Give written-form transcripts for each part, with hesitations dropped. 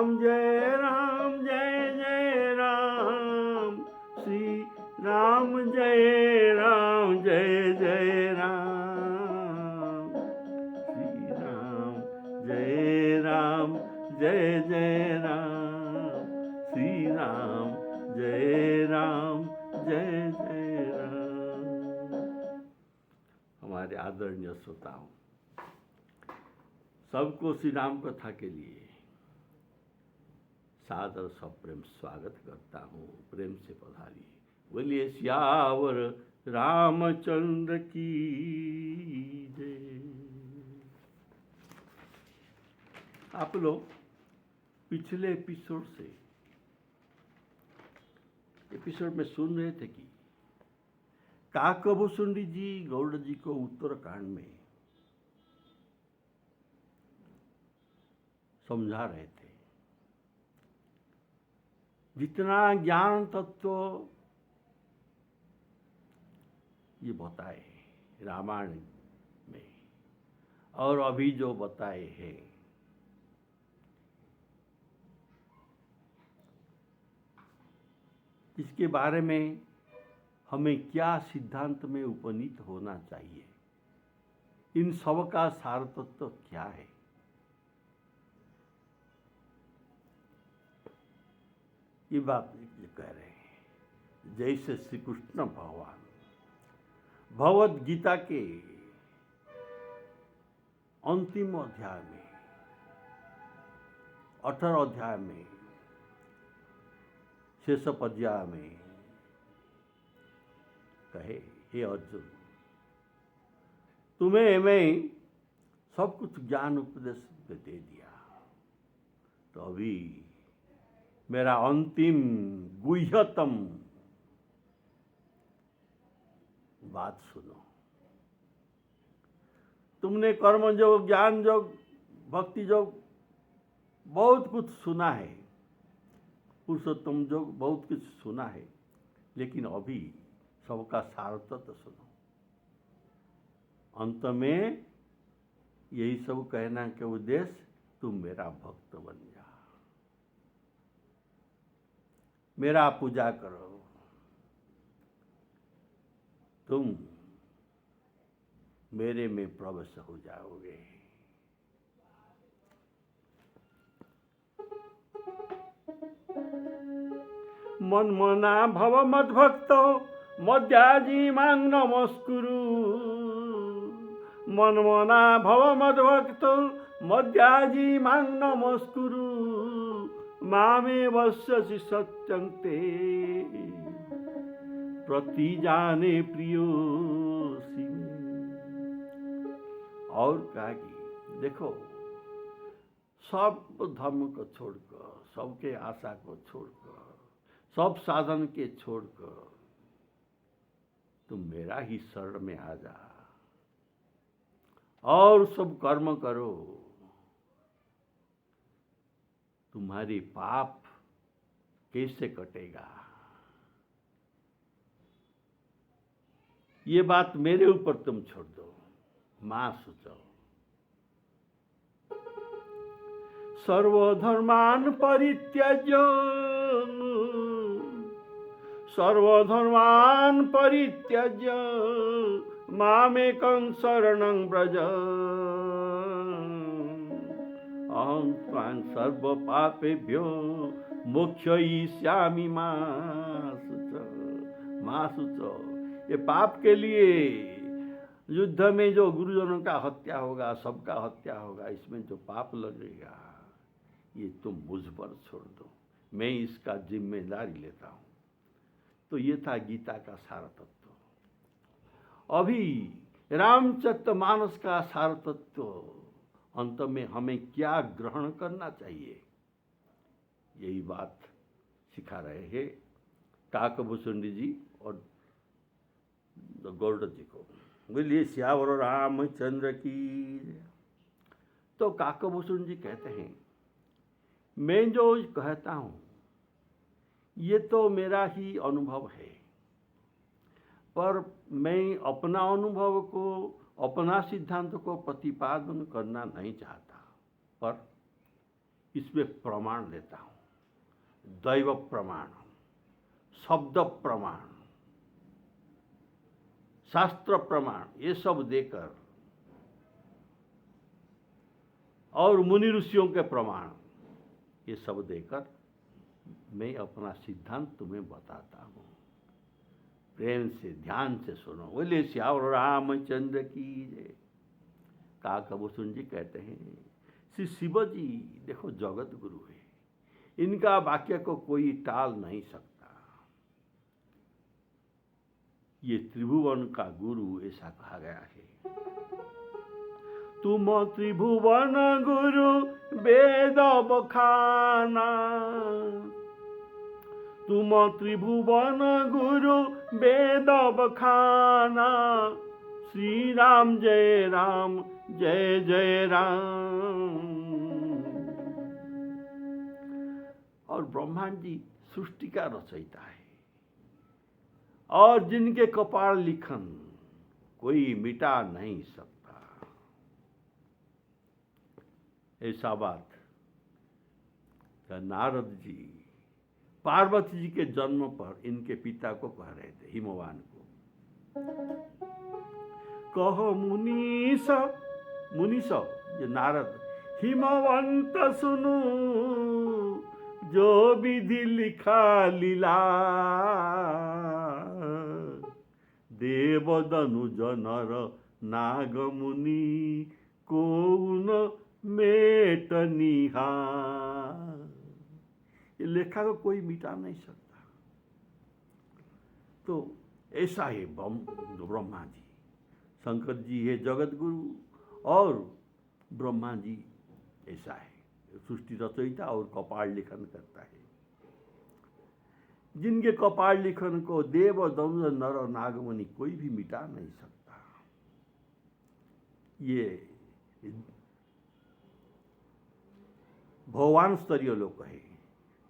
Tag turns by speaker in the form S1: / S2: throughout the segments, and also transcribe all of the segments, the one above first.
S1: राम जय राम, श्री राम जय राम जय राम, श्री राम जय राम जय राम, श्री राम जय राम जय राम। हमारे आदरणीय श्रोताओं, सबको श्री राम कथा के लिए सादर सप्रेम स्वागत करता हूँ। प्रेम से पधारिए। बोलिए सियावर रामचंद्र की जय। आप लोग पिछले एपिसोड में सुन रहे थे कि काकभूषुंडी जी गौड़ जी को उत्तरकांड में समझा रहे थे। जितना ज्ञान तत्व ये बताए रामायण में और अभी जो बताए हैं, इसके बारे में हमें क्या सिद्धांत में उपनीत होना चाहिए, इन सब का सार तत्व क्या है, ये बात ये कह रहे हैं। जैसे श्री कृष्ण भगवान भगवद गीता के अंतिम अध्याय में 18 अध्याय में शेष अध्याय में कहे, हे अर्जुन, तुम्हें मैं सब कुछ ज्ञान उपदेश दे दिया, तो अभी मेरा अंतिम गुह्यतम बात सुनो। तुमने कर्म योग, ज्ञान योग, भक्ति योग बहुत कुछ सुना है, पुरुषोत्तम योग बहुत कुछ सुना है, लेकिन अभी सबका सार तत्व सुनो। अंत में यही सब कहना के उद्देश्य, तुम मेरा भक्त बन जा, मेरा पूजा करो, तुम मेरे में प्रवेश हो जाओगे। मन मना भव मद्भक्तो मद्याजी मांग नमस्कुरु, मन मना भव मद्भक्तो मद्याजी मांग नमस्कुरु, मामे वश्यसि सत्यं ते प्रतिजाने प्रियोसि। और कहा कि देखो, सब धर्म को छोड़कर, सबके आशा को छोड़कर, सब साधन के छोड़कर तुम मेरा ही शरण में आ जा और सब कर्म करो। तुम्हारी पाप कैसे कटेगा, ये बात मेरे ऊपर तुम छोड़ दो। मां सोचो, सर्वधर्मान परित्यज्य, सर्वधर्मान परित्यज्य मामेकं शरणं व्रज, अहं त्वां सर्व पापेभ्यो मोक्षयिष्यामि मा शुच। ये पाप के लिए युद्ध में जो गुरुजनों का हत्या होगा, सबका हत्या होगा, इसमें जो पाप लगेगा, ये तुम मुझ पर छोड़ दो, मैं इसका जिम्मेदारी लेता हूँ। तो ये था गीता का सार तत्व। अभी रामचरितमानस का सार तत्व, अंत में हमें क्या ग्रहण करना चाहिए, यही बात सिखा रहे हैं काकभूषुंडी जी और गौड़ जी को। बोलिए सियावर रामचंद्र की। तो काकभूषुंडी जी कहते हैं, मैं जो कहता हूँ ये तो मेरा ही अनुभव है, पर मैं अपना अनुभव को, अपना सिद्धांत को प्रतिपादन करना नहीं चाहता, पर इसमें प्रमाण देता हूँ, दैव प्रमाण, शब्द प्रमाण, शास्त्र प्रमाण, ये सब देकर और मुनि ऋषियों के प्रमाण, ये सब देकर मैं अपना सिद्धांत तुम्हें बताता हूँ। प्रेम से ध्यान से सुनो। बोले श्याम रामचंद्र की जय। काकभूषण जी कहते हैं श्री शिव जी देखो जगत गुरु है, इनका वाक्य को कोई टाल नहीं सकता। ये त्रिभुवन का गुरु ऐसा कहा गया है। तुम त्रिभुवन गुरु वेद बखाना, तुम त्रिभुवन गुरु वेद बखाना, श्री राम जय राम जय जय राम। और ब्रह्मांड जी सृष्टि का रचयिता है और जिनके कपाल लिखन कोई मिटा नहीं सकता। ऐसा बात नारद जी पार्वती जी के जन्म पर इनके पिता को कह रहे थे, हिमवान को। कहो मुनीष, मुनीष ये नारद, हिमवंत सुनु जो विधि लिखा लीला, देवदनु जनर नाग मुनि कौन मेटनिहा। ये लेखा को कोई मिटा नहीं सकता। तो ऐसा है ब्रह्मा जी, शंकर जी है जगत गुरु और ब्रह्मा जी ऐसा है सृष्टि रचयिता और कपाल लिखन करता है। जिनके कपाल लिखन को देव दनु नर नागमुनि कोई भी मिटा नहीं सकता। ये भगवान स्तरीय लोग है।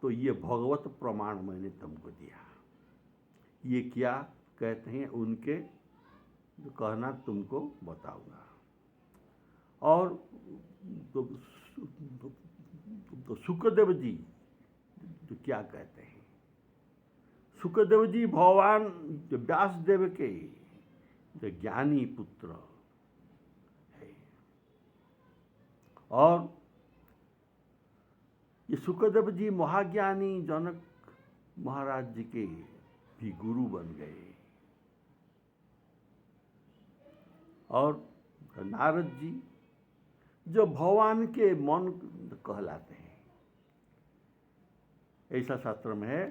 S1: तो ये भगवत प्रमाण मैंने तुमको दिया। ये क्या कहते हैं उनके जो कहना तुमको बताऊंगा। और तो सुखदेव जी तो क्या कहते हैं, सुखदेव जी भगवान व्यास देव के जो ज्ञानी पुत्र है। और ये सुखदेव जी महाज्ञानी जनक महाराज जी के भी गुरु बन गए। और नारद जी जो भगवान के मन कहलाते हैं। ऐसा शास्त्र में है,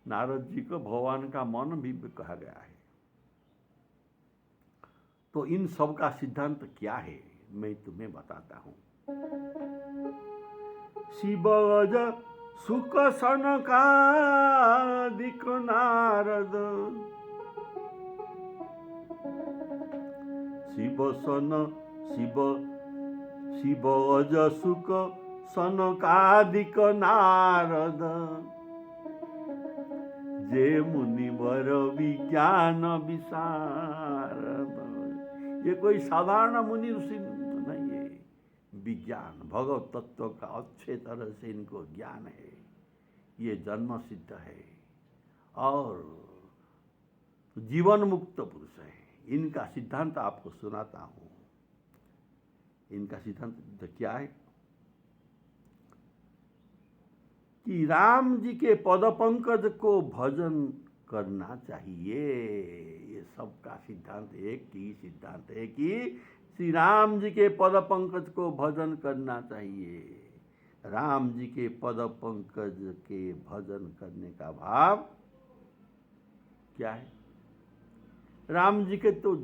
S1: नारद जी को भगवान का मन भी कहा गया है। तो इन सब का सिद्धांत क्या है मैं तुम्हें बताता हूं। शिवज सुख सनकादिक नारद, शिवज सुख सनकादिक नारद, जे मुनिवर विज्ञान विशारद। ये कोई साधारण मुनि ऋषि नहीं है, विज्ञान भगवत तत्व का अच्छे तरह से इनको ज्ञान है। ये जन्म सिद्ध है और जीवन मुक्त पुरुष है। इनका सिद्धांत आपको सुनाता हूं। इनका सिद्धांत क्या है कि राम जी के पद पंकज को भजन करना चाहिए। ये सबका सिद्धांत एक ही सिद्धांत है कि श्री राम जी के पद पंकज को भजन करना चाहिए। राम जी के पद पंकज के भजन करने का भाव क्या है? राम जी के तो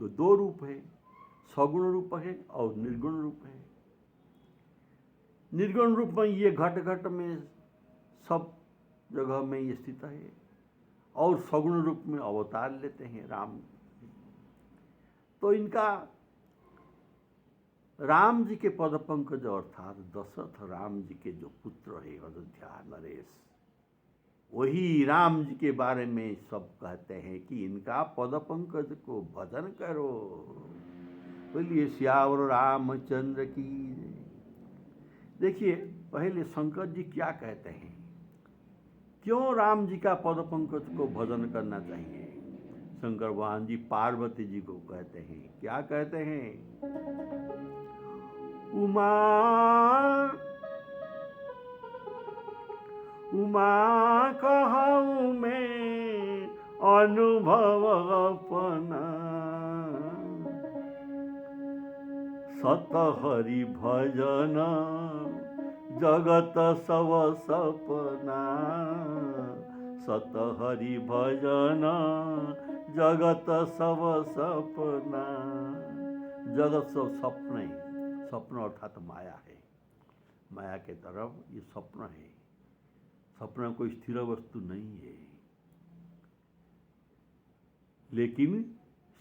S1: दो रूप है, सगुण रूप है और निर्गुण रूप है। निर्गुण रूप में ये घट घट में सब जगह में ये स्थित है और सगुण रूप में अवतार लेते हैं राम। तो इनका राम जी के पद पंकज अर्थात दशरथ राम जी के जो पुत्र है अयोध्या नरेश, वही राम जी के बारे में सब कहते हैं कि इनका पद पंकज को भजन करो। बोलिए श्यावर रामचंद्र की। देखिए, पहले शंकर जी क्या कहते हैं, क्यों राम जी का पद पंकज को भजन करना चाहिए। शंकर भगवान जी पार्वती जी को कहते हैं, क्या कहते हैं, उमा उमा कहूँ मैं अनुभव अपना, सत हरि भजन जगत सब सपना, सत हरि भजन जगत सब सपना। जगत सब स्वप्न है, स्वप्न अर्थात माया है, माया के तरफ ये स्वप्न है। स्वप्न कोई स्थिर वस्तु नहीं है, लेकिन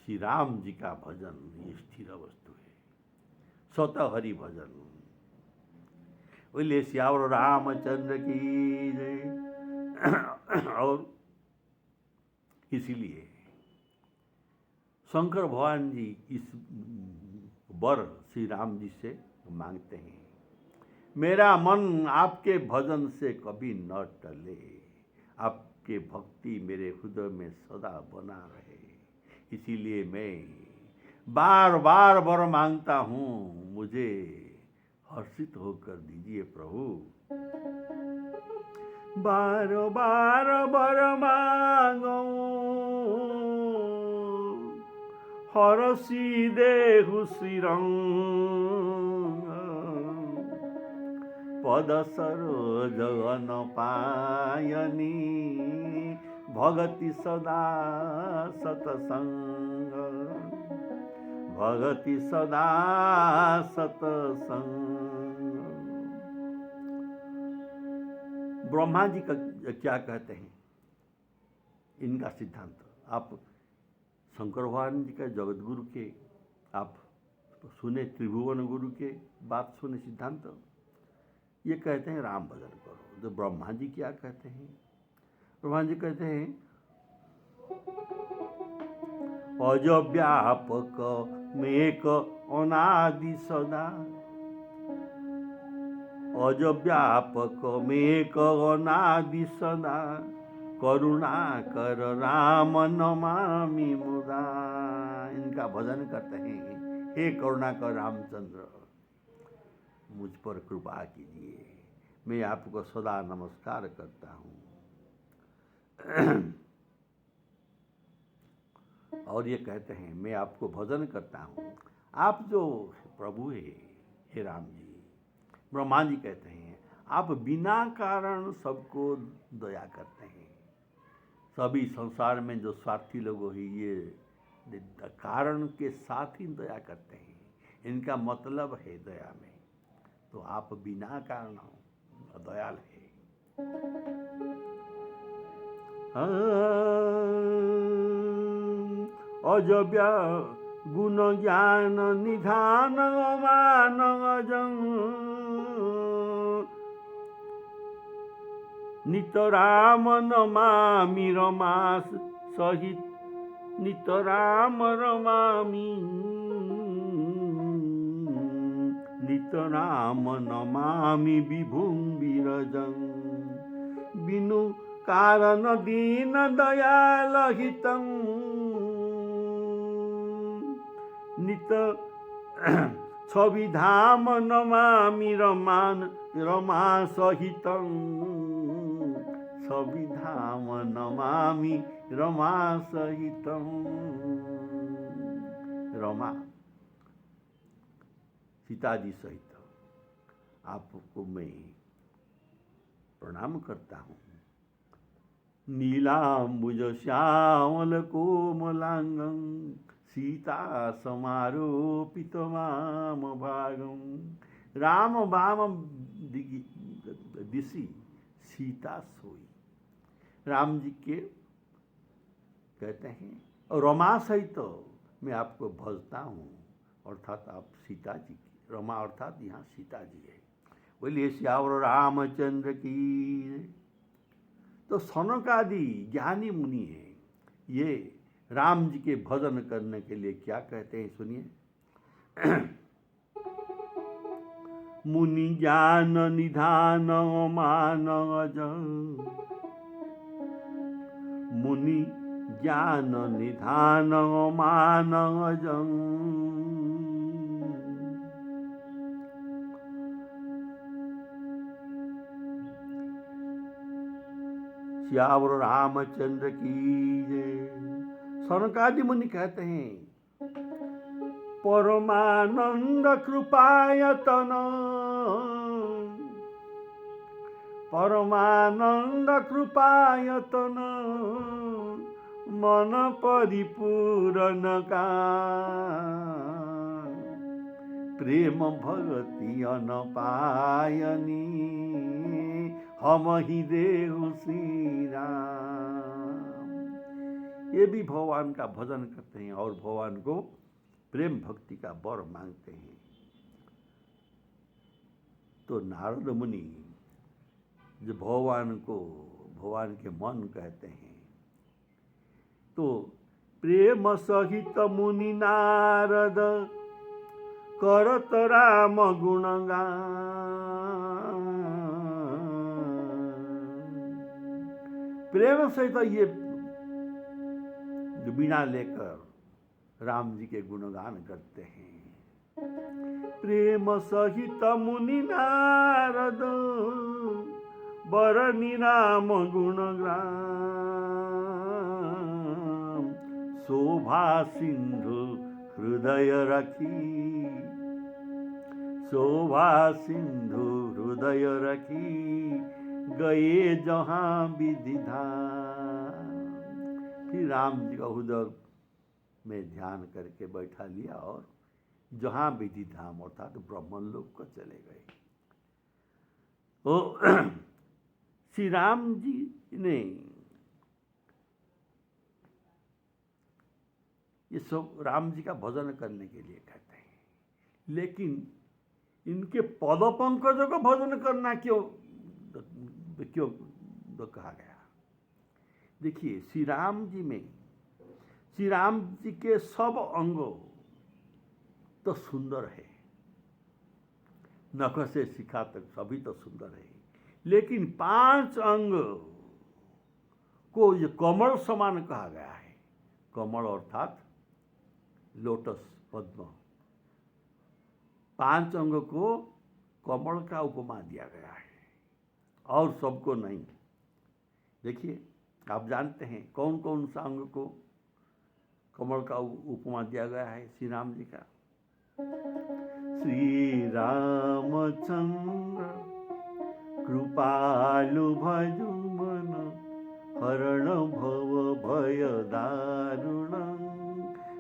S1: श्री राम जी का भजन ये स्थिर वस्तु है। स्वतः हरि भजन, बोले श्यावर रामचंद्र की जय। और इसीलिए शंकर भगवान जी इस वर श्री राम जी से मांगते हैं, मेरा मन आपके भजन से कभी न टले, आपके भक्ति मेरे हृदय में सदा बना रहे। इसीलिए मैं बार बार वर मांगता हूँ, मुझे हर्षित होकर दीजिए प्रभु। बार बार वर मांगो हरषि देहु श्रीरंग, पद सरोज न पायनी भगति सदा सतसंग, भगति सदा सतसंग। ब्रह्मा जी का क्या कहते हैं, इनका सिद्धांत आप शंकर भगवान जी का जगत गुरु के आप सुने, त्रिभुवन गुरु के बात सुने सिद्धांत, ये कहते हैं राम भजन करो। तो ब्रह्मा जी क्या कहते हैं, ब्रह्मा जी कहते हैं अज व्यापक मेक अनादि सदा, अज व्यापक मेक अनादि सदा, करुणा कर राम नमामि मुदा। इनका भजन करते हैं, हे करुणा कर रामचंद्र मुझ पर कृपा कीजिए, मैं आपको सदा नमस्कार करता हूँ। और ये कहते हैं मैं आपको भजन करता हूँ, आप जो प्रभु है हे राम जी। ब्रह्मा जी कहते हैं आप बिना कारण सबको दया करते हैं। सभी संसार में जो स्वार्थी लोग हैं ये कारण के साथ ही दया करते हैं, इनका मतलब है दया में। तो आप बिना कारण दयाल है। अजव्या गुण ज्ञान निधान मान अजं, नित राम नमामि रमा सहित, नित राम रमामि, नित राम नमामि विभुं विरजं, बिनु कारण दीन दयाल हितं, नित छविधाम नमामि रमान रमा सहितं, छविधाम नमामि रमा सहितं। रमा सीता जी सहित आपको मैं प्रणाम करता हूँ। नीलांबुज श्यामल कोमलांगं, सीता समारोपित वाम भागं। राम वाम दिशि सीता सोई। राम जी के कहते हैं और रमा सहित मैं आपको भजता हूँ, अर्थात आप सीता जी की, रमा अर्थात यहाँ सीता जी है। बोलिए श्यावर रामचंद्र की। तो सनक आदि ज्ञानी मुनि है, ये राम जी के भजन करने के लिए क्या कहते हैं सुनिए। मुनि ज्ञान निधान मानज, मुनि ज्ञान निधान मानज। सियावर रामचंद्र की जय। सनकादि मुनि कहते हैं परमानंद कृपायतन, परमानंद कृपायतन, मन परिपूर्ण का, प्रेम भगति अनपायनी, हम ही देहु श्री राम। ये भी भगवान का भजन करते हैं और भगवान को प्रेम भक्ति का वर मांगते हैं। तो नारद मुनि जो भगवान के मन कहते हैं, तो प्रेम सहित मुनि नारद करत राम गुणगान। प्रेम सहित ये बीणा लेकर राम जी के गुणगान करते हैं। प्रेम सहित मुनि नारद बरनी राम गुणगान, शोभा सिंधु हृदय रखी, शोभा सिंधु हृदय रखी, गए जहां विधिधाम। फिर राम जी का हृदय में ध्यान करके बैठा लिया और जहां विधिधाम अर्थात ब्रह्मलोक को चले गए। तो श्री राम जी ने ये सब राम जी का भजन करने के लिए कहते हैं, लेकिन इनके पद पंकजों का भजन करना क्यों कहा गया? देखिए, श्री राम जी के सब अंग तो सुंदर है, नख से शिखा तक सभी तो सुंदर है, लेकिन 5 अंग को ये कमल समान कहा गया है। कमल अर्थात लोटस, पद्म। 5 अंग को कमल का उपमा दिया गया है और सबको नहीं। देखिए, आप जानते हैं कौन कौन सा अंग को कमल का उपमा दिया गया है श्री राम जी का? श्री रामचंद्र कृपालु भजु मन, हरण भव भय दारुण,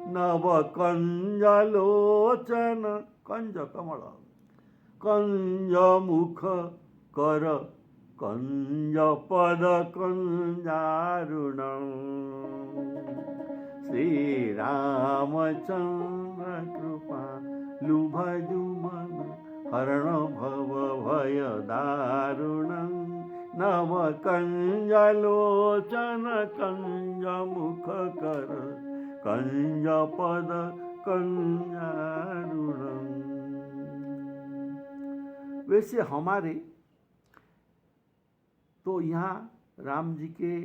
S1: नव कंज लोचन, कंज कमल, कंज मुख कर, कंज पद कंजारुण। श्री रामचंद्र कृपालु भजु मन, हरण भव भय दारुण, नव कंज लोचन, कंज मुख कर, कंज पद कंजारुण। वैसे हमारे तो यहाँ राम जी के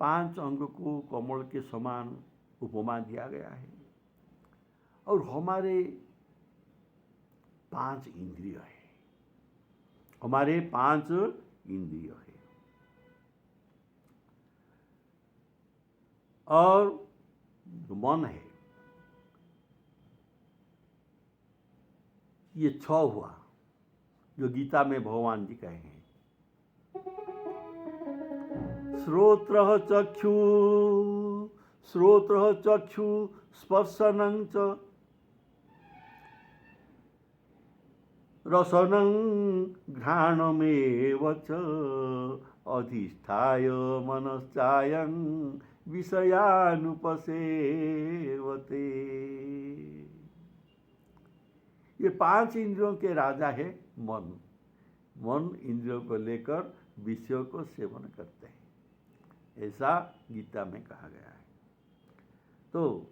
S1: 5 अंग को कमल के समान उपमा दिया गया है और हमारे 5 इंद्रिय है, हमारे 5 इंद्रिय है और मन है, ये 6 हुआ जो गीता में भगवान जी कहे हैं। श्रोत्रः चक्षु स्पर्शनं च रसनं घ्राणमेव च, अधिष्ठाय मनश्चायं विषयानुपसेवते। ये 5 इंद्रियों के राजा है मन। मन इंद्रियों को लेकर विषयों को सेवन करते हैं, ऐसा गीता में कहा गया है। तो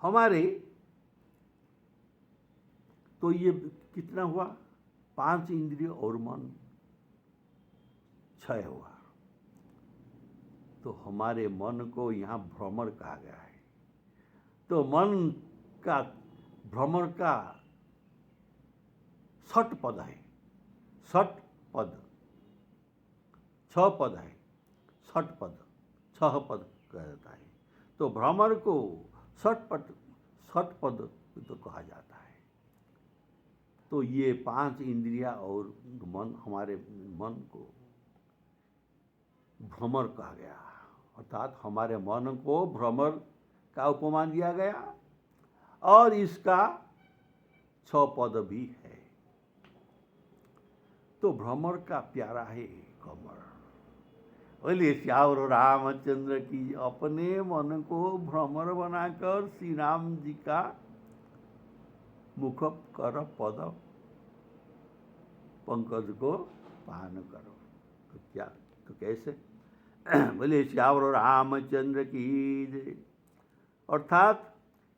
S1: हमारे तो ये कितना हुआ, 5 इंद्रिय और मन 6 हुआ। तो हमारे मन को यहाँ भ्रमर कहा गया है। तो मन का भ्रमर का 6 पद है, 6 पद, 6 पद है, 6 पद, 6 पद कहा जाता है। तो भ्रमर को 6 पद तो कहा जाता है। तो ये 5 इंद्रियां और मन, हमारे मन को भ्रमर कहा गया, अर्थात हमारे मन को भ्रमर का उपमान दिया गया। और इसका 6 पद भी है। तो भ्रमर का प्यारा है कमल। बोलिए श्यावर रामचंद्र की। अपने मन को भ्रमर बनाकर श्री राम जी का मुख कर पद पंकज को पान करो। तो क्या, तो कैसे? बोले श्यावर रामचंद्र की जय। अर्थात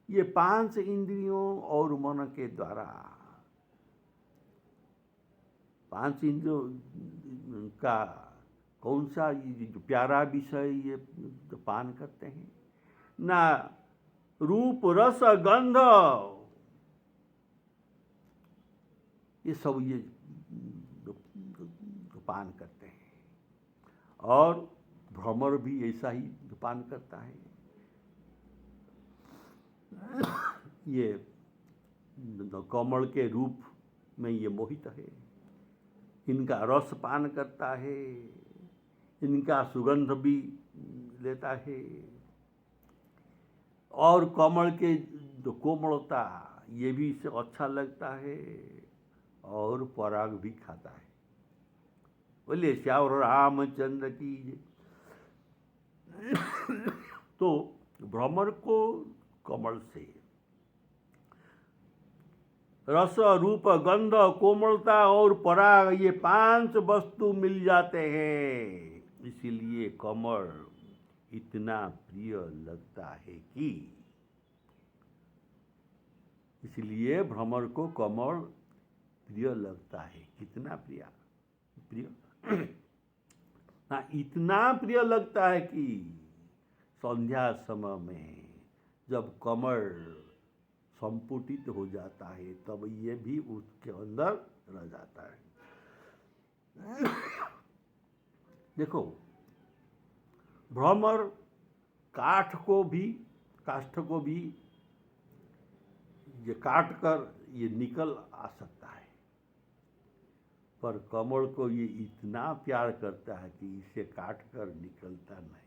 S1: ये 5 इंद्रियों और मन के द्वारा, 5 इंद्रियों का कौन सा जो प्यारा विषय ये तो पान करते हैं ना, रूप रस गंध, ये सब ये पान करते हैं। और भ्रमर भी ऐसा ही पान करता है। ये कमल के रूप में ये मोहित है, इनका रस पान करता है, इनका सुगंध भी लेता है। और कमल के जो कोमलता, ये भी इसे अच्छा लगता है। और पराग भी खाता है। बोलिए श्यावर रामचंद्र की। तो भ्रमर को कमल से रस, रूप, गंध, कोमलता और पराग, ये 5 वस्तु मिल जाते हैं। इसीलिए कमल इतना प्रिय लगता है कि, इसलिए भ्रमर को कमल प्रिय लगता है। कितना प्रिय ना, इतना प्रिय लगता है कि संध्या समय में जब कमल संपुटित हो जाता है, तब ये भी उसके अंदर रह जाता है। देखो, भ्रमर काष्ठ को भी ये काट कर ये निकल आ सकता है, पर कमल को ये इतना प्यार करता है कि इसे काट कर निकलता नहीं।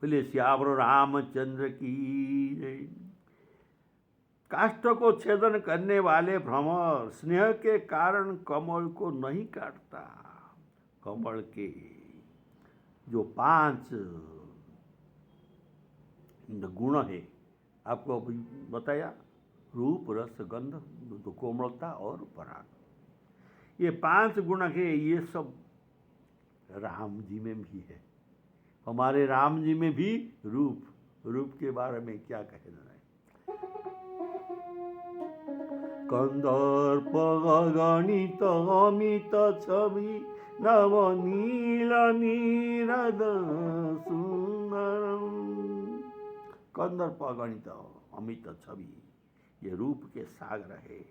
S1: बोले श्यावर रामचंद्र की जय। काष्ठ को छेदन करने वाले भ्रमर स्नेह के कारण कमल को नहीं काटता। कमल के जो 5 गुण है, आपको अभी बताया, रूप, रस, गंध, तो कोमलता और पराग, ये 5 गुण है। ये सब राम जी में भी है। हमारे राम जी में भी रूप के बारे में क्या कहना है। कंदर्प गणित अमित छवि नवनील नीरद सुंदरम। कंदर्प गणित अमित छवि, ये रूप के सागर है।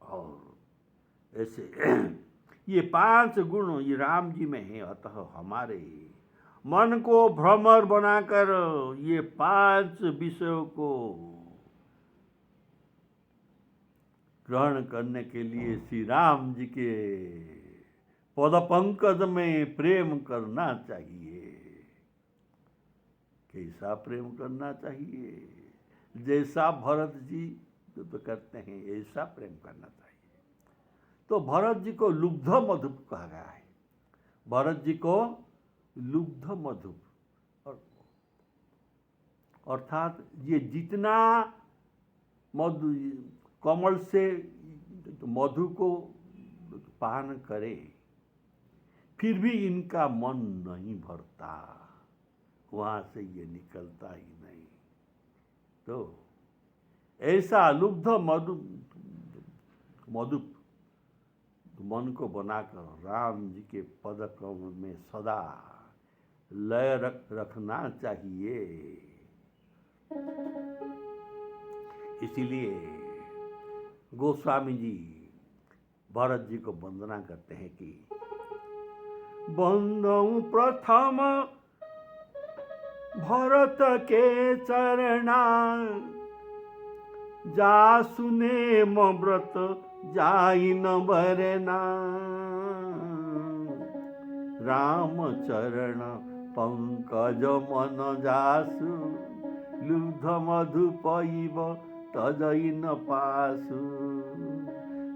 S1: और ऐसे ये 5 गुण ये राम जी में है। अतः हमारे मन को भ्रमर बनाकर ये 5 विषयों को ग्रहण करने के लिए श्री राम जी के पद पंकज में प्रेम करना चाहिए। कैसा प्रेम करना चाहिए? जैसा भरत जी तो करते हैं, ऐसा प्रेम करना चाहिए। तो भरत जी को लुब्ध मधु कहा गया है। भरत जी को लुब्ध मधु, अर्थात ये जितना मधु कमल से मधु को पान करे, फिर भी इनका मन नहीं भरता। वहां से ये निकलता ही नहीं। तो ऐसा लुब्ध मधुप मन को बनाकर राम जी के पद कमल में सदा लय रखना चाहिए। इसीलिए गोस्वामी जी भरत जी को वंदना करते हैं कि बंदौ प्रथम भरत के चरणा, जा सुने व्रत जाई न बरना। राम चरण पंकज मन जासु, लुब्ध मधु पईब तजई न पासु।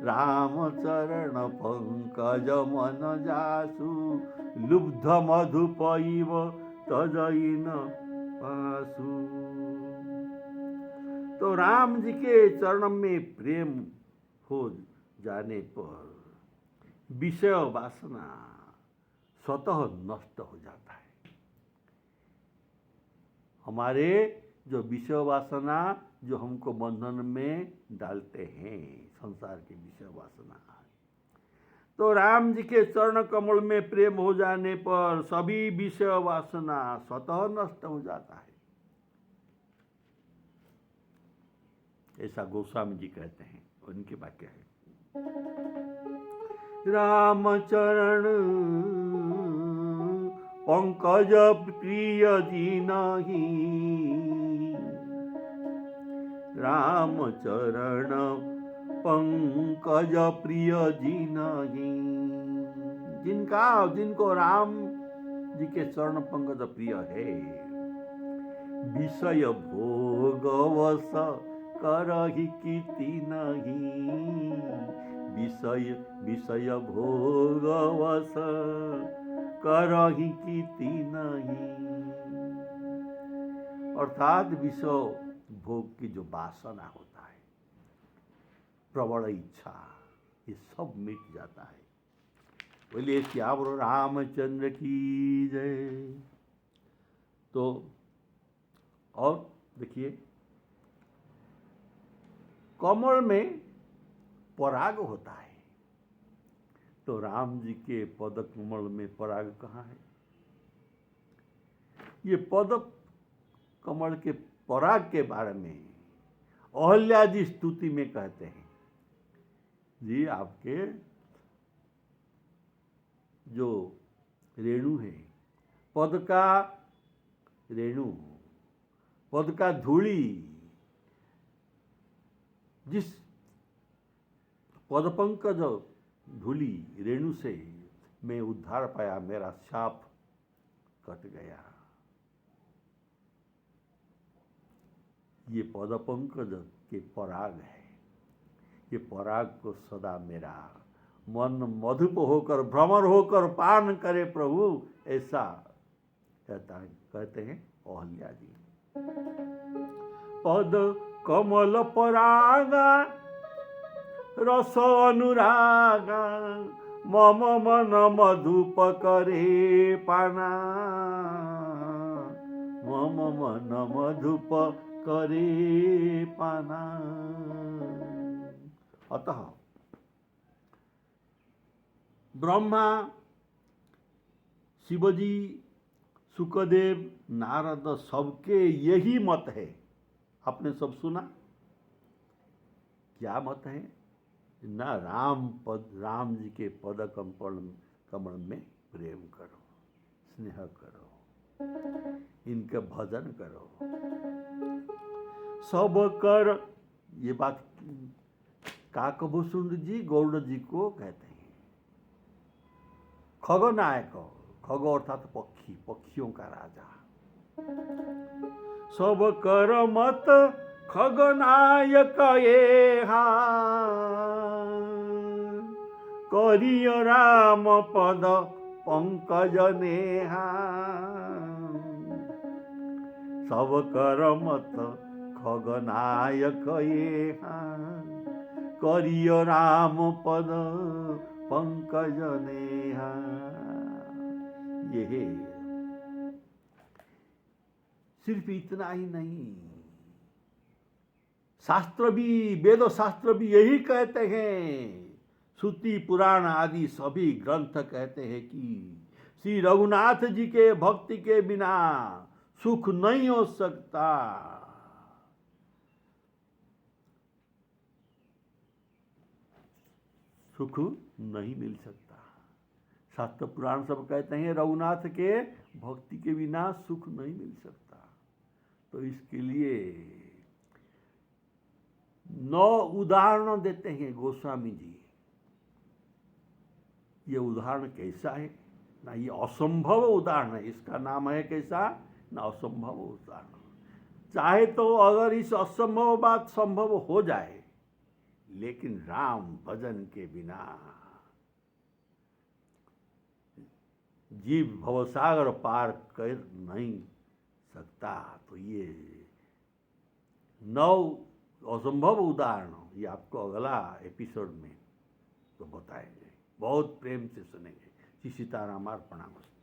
S1: राम चरण पंकज मन जासु, लुब्ध मधु पईब तजई न पासु। तो राम जी के चरण में प्रेम हो जाने पर विषय वासना स्वतः नष्ट हो जाता है। हमारे जो विषय वासना जो हमको बंधन में डालते हैं, संसार के विषय वासना, तो राम जी के चरण कमल में प्रेम हो जाने पर सभी विषय वासना स्वतः नष्ट हो जाता है। ऐसा गोस्वामी जी कहते हैं, उनके वाक्य है। राम चरण पंकज प्रिय जिनाहि, राम चरण पंकज प्रिय जिनाहि। जिनको राम जी के चरण पंकज प्रिय है, विषय भोगवश करहि कीति नहीं। विषय भोगवश करहि कीति नहीं। अर्थात विषय भोग की जो वासना होता है, प्रबल इच्छा, ये सब मिट जाता है। बोलिए श्याम रामचंद्र की जय। तो और देखिए, कमल में पराग होता है, तो राम जी के पद कमल में पराग कहाँ है? ये पद कमल के पराग के बारे में अहल्या जी स्तुति में कहते हैं, जी आपके जो रेणु है, पद का रेणु, पद का धूली, जिस पदपंकज धूली रेणु से मैं उद्धार पाया, मेरा शाप कट गया। ये पदपंकज के पराग है। ये पराग को सदा मेरा मन मधुप होकर, भ्रमर होकर पान करे प्रभु, ऐसा कहते हैं अहल्या जी। पद कमल परागा रस अनुरागा, मम मन मधुप करे पाना। मम मन मधुप करे पाना। अतः ब्रह्मा, शिवजी, सुखदेव, नारद, सबके यही मत है। आपने सब सुना? क्या मत है? ना राम जी के पद कमल में प्रेम करो, स्नेह करो, इनका भजन करो। सब कर, ये बात काकभूषुंड जी गौड़ जी को कहते हैं। खगनायक, खग अर्थात पक्षी, पक्षियों का राजा। सब कर मत खगनायक एहा, करिय राम पद पंकज नेहा। सब कर मत खगनायक एहा, करिय राम पद पंकज नेहा। ये सिर्फ इतना ही नहीं, शास्त्र भी, वेद शास्त्र भी यही कहते हैं, श्रुति पुराण आदि सभी ग्रंथ कहते हैं कि श्री रघुनाथ जी के भक्ति के बिना सुख नहीं हो सकता। सुख नहीं मिल सकता। शास्त्र पुराण सब कहते हैं रघुनाथ के भक्ति के बिना सुख नहीं मिल सकता। तो इसके लिए 9 उदाहरण देते हैं गोस्वामी जी। ये उदाहरण कैसा है ना, ये असंभव उदाहरण है, इसका नाम है कैसा ना, असंभव उदाहरण। चाहे तो अगर इस असंभव बात संभव हो जाए, लेकिन राम भजन के बिना जीव भवसागर पार कर नहीं सकता। तो ये 9 असंभव उदाहरण ये आपको अगला एपिसोड में तो बताएंगे। बहुत प्रेम से सुनेंगे। श्री सीताराम अर्पणमस्तु।